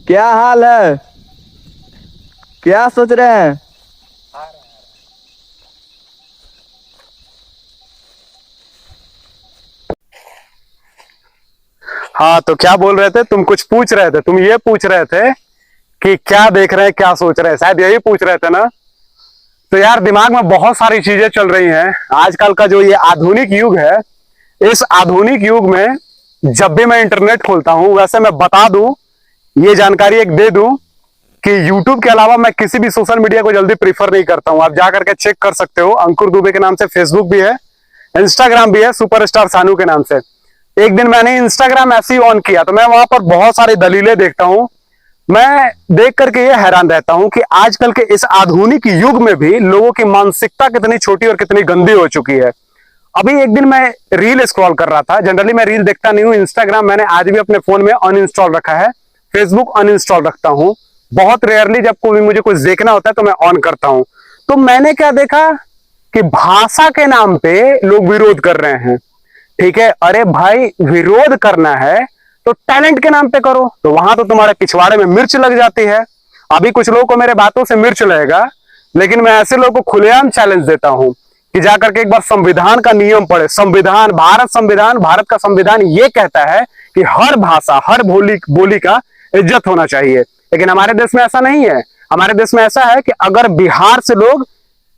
क्या हाल है? क्या सोच रहे हैं? हाँ, तो क्या बोल रहे थे? तुम कुछ पूछ रहे थे। तुम ये पूछ रहे थे कि क्या देख रहे हैं, क्या सोच रहे हैं, शायद यही पूछ रहे थे ना। तो यार, दिमाग में बहुत सारी चीजें चल रही हैं। आजकल का जो ये आधुनिक युग है, इस आधुनिक युग में जब भी मैं इंटरनेट खोलता हूं, वैसे मैं बता दूं, ये जानकारी एक दे दूं कि यूट्यूब के अलावा मैं किसी भी सोशल मीडिया को जल्दी प्रीफर नहीं करता हूं। आप जाकर के चेक कर सकते हो, अंकुर दुबे के नाम से फेसबुक भी है, इंस्टाग्राम भी है, सुपरस्टार सानू के नाम से। एक दिन मैंने इंस्टाग्राम ऐसे ही ऑन किया तो मैं वहां पर बहुत सारी दलीलें देखता हूं। मैं देख करके ये हैरान रहता हूं कि आजकल के इस आधुनिक युग में भी लोगों की मानसिकता कितनी छोटी और कितनी गंदी हो चुकी है। अभी एक दिन मैं रील स्क्रॉल कर रहा था। जनरली मैं रील देखता नहीं हूं। इंस्टाग्राम मैंने आज भी अपने फोन में अनइंस्टॉल रखा है, फेसबुक अनइंस्टॉल रखता हूं। बहुत रेयरली जब कोई मुझे कुछ देखना होता है तो मैं ऑन करता हूं। तो मैंने क्या देखा कि भाषा के नाम पे लोग विरोध कर रहे हैं। ठीक है, अरे भाई, विरोध करना है तो टैलेंट के नाम पे करो। तो वहां तो तुम्हारे पिछवाड़े में मिर्च लग जाती है। अभी कुछ लोगों को मेरे बातों से मिर्च लगेगा, लेकिन मैं ऐसे लोगों को खुलेआम चैलेंज देता हूं कि जाकर के एक बार संविधान का नियम पढ़े। संविधान, भारत का संविधान ये कहता है कि हर भाषा, हर बोली का इज्जत होना चाहिए। लेकिन हमारे देश में ऐसा नहीं है। हमारे देश में ऐसा है कि अगर बिहार से लोग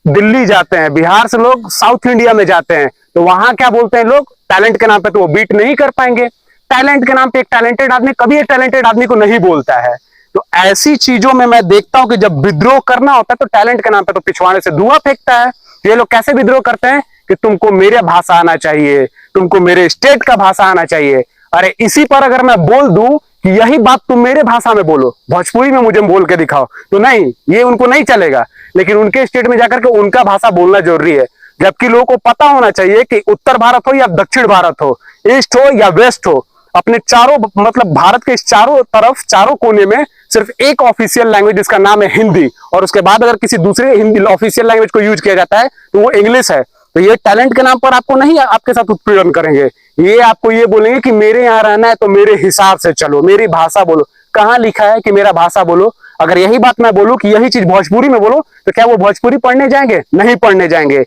दिल्ली जाते हैं, बिहार से लोग साउथ इंडिया में जाते हैं, तो वहां क्या बोलते हैं लोग? टैलेंट के नाम पे तो वो बीट नहीं कर पाएंगे। टैलेंट के नाम पे एक टैलेंटेड आदमी कभी एक टैलेंटेड आदमी को नहीं बोलता है। तो ऐसी चीजों में मैं देखता हूं कि जब विद्रोह करना होता है तो टैलेंट के नाम पे तो पिछवाड़े से धुआं फेंकता है। ये लोग कैसे विद्रोह करते हैं कि तुमको मेरे भाषा आना चाहिए, तुमको मेरे स्टेट का भाषा आना चाहिए। अरे इसी पर अगर मैं बोल दूं कि यही बात तुम मेरे भाषा में बोलो, भोजपुरी में मुझे बोल के दिखाओ, तो नहीं, ये उनको नहीं चलेगा। लेकिन उनके स्टेट में जाकर के उनका भाषा बोलना जरूरी है। जबकि लोगों को पता होना चाहिए कि उत्तर भारत हो या दक्षिण भारत हो, ईस्ट हो या वेस्ट हो, अपने चारों, मतलब भारत के इस चारों तरफ, चारों कोने में सिर्फ एक ऑफिशियल लैंग्वेज जिसका नाम है हिंदी, और उसके बाद अगर किसी दूसरे हिंदी ऑफिशियल लैंग्वेज को यूज किया जाता है तो वो इंग्लिश है। तो ये टैलेंट के नाम पर आपको नहीं, आपके साथ उत्पीड़न करेंगे। ये आपको ये बोलेंगे कि मेरे यहाँ रहना है तो मेरे हिसाब से चलो, मेरी भाषा बोलो। कहाँ लिखा है कि मेरा भाषा बोलो? अगर यही बात मैं बोलूं कि यही चीज भोजपुरी में बोलो, तो क्या वो भोजपुरी पढ़ने जाएंगे? नहीं पढ़ने जाएंगे।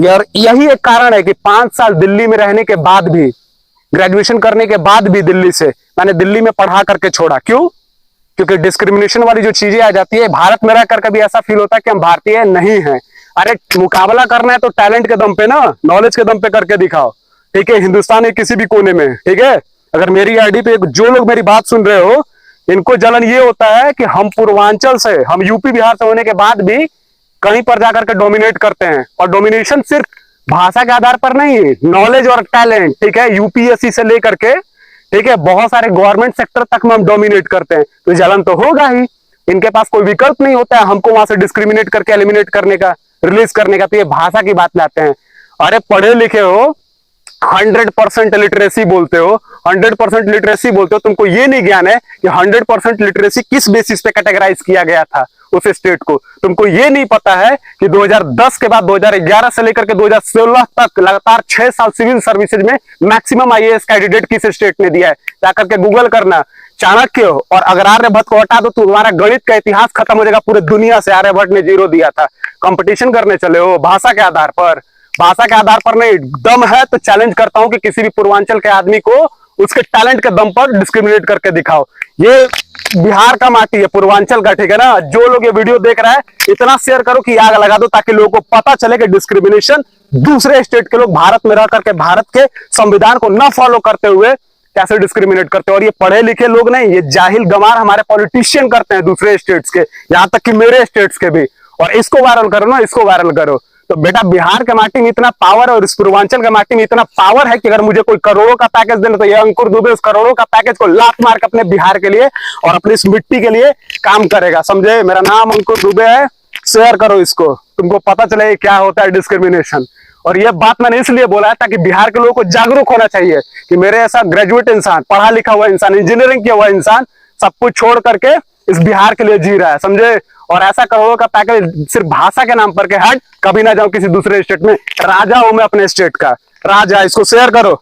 और यही एक कारण है कि 5 साल दिल्ली में रहने के बाद भी, ग्रेजुएशन करने के बाद भी दिल्ली से मैंने दिल्ली में पढ़ा करके छोड़ा। क्यों? क्योंकि डिस्क्रिमिनेशन वाली जो चीजें आ जाती है, भारत में रह कर कभी ऐसा फील होता है कि हम भारतीय नहीं हैं। अरे मुकाबला करना है तो टैलेंट के दम पे ना, नॉलेज के दम पे करके दिखाओ। ठीक है, हिंदुस्तान के किसी भी कोने में। ठीक है, अगर मेरी आईडी पे जो लोग मेरी बात सुन रहे हो, इनको जलन ये होता है कि हम पूर्वांचल से, हम यूपी बिहार से होने के बाद भी कहीं पर जाकर के डोमिनेट करते हैं। और डोमिनेशन सिर्फ भाषा के आधार पर नहीं है, नॉलेज और टैलेंट। ठीक है, यूपीएससी से लेकर के, ठीक है, बहुत सारे गवर्नमेंट सेक्टर तक में हम डोमिनेट करते हैं। तो जलन तो होगा ही। इनके पास कोई विकल्प नहीं होता है हमको वहां से डिस्क्रिमिनेट करके एलिमिनेट करने का, रिलीज करने का। तो ये भाषा की बात लाते हैं। अरे पढ़े लिखे हो, 100% लिटरेसी बोलते हो, 100% लिटरेसी बोलते हो, तुमको ये नहीं ज्ञान है कि 100% लिटरेसी किस बेसिस पे कैटेगराइज किया गया था उस स्टेट को। तुमको ये नहीं पता है कि 2010 के बाद 2011 से लेकर के 2016 तक लगातार 6 साल सिविल सर्विसेज में मैक्सिमम आईएएस कैंडिडेट किस स्टेट ने दिया है। जाकर के गूगल करना। चाणक्य और अगर आर्यभट्ट को हटा दो तो तुम्हारा गणित का इतिहास खत्म हो जाएगा पूरे दुनिया से। आर्यभट्ट ने 0 दिया था। कंपटीशन करने चले हो भाषा के आधार पर? भाषा के आधार पर नहीं। दम है तो चैलेंज करता हूं कि किसी भी पूर्वांचल के आदमी को उसके टैलेंट के दम पर डिस्क्रिमिनेट करके दिखाओ। ये बिहार का माटी है, पूर्वांचल का। ठीक है ना? जो लोग ये वीडियो देख रहा है, इतना शेयर करो कि आग लगा दो, ताकि लोगों को पता चले कि डिस्क्रिमिनेशन दूसरे स्टेट के लोग भारत में रह करके भारत के संविधान को न फॉलो करते हुए कैसे डिस्क्रिमिनेट करते हैं। और ये पढ़े लिखे लोग नहीं, ये जाहिल गमार हमारे पॉलिटिशियन करते हैं दूसरे स्टेट्स के, यहां तक कि मेरे स्टेट्स के भी। और इसको वायरल करो ना, इसको वायरल करो। तो बेटा, बिहार के माटी में इतना पावर है और इस पूर्वांचल के माटी में इतना पावर है कि अगर मुझे कोई करोड़ों का पैकेज देना, तो ये अंकुर दुबे उस करोड़ों का पैकेज को लात मार के अपने बिहार के लिए और अपनी इस मिट्टी के लिए काम करेगा। समझे? मेरा नाम अंकुर दुबे है। शेयर करो इसको, तुमको पता चले क्या होता है डिस्क्रिमिनेशन। और ये बात मैंने इसलिए बोला है ताकि बिहार के लोगों को जागरूक होना चाहिए कि मेरे ऐसा ग्रेजुएट इंसान, पढ़ा लिखा हुआ इंसान, इंजीनियरिंग किया हुआ इंसान सब कुछ छोड़ करके इस बिहार के लिए जी रहा है। समझे? और ऐसा करोड़ों का पैकेज सिर्फ भाषा के नाम पर के हट कभी ना जाऊं किसी दूसरे स्टेट में। राजा हूं मैं अपने स्टेट का, राजा। इसको शेयर करो।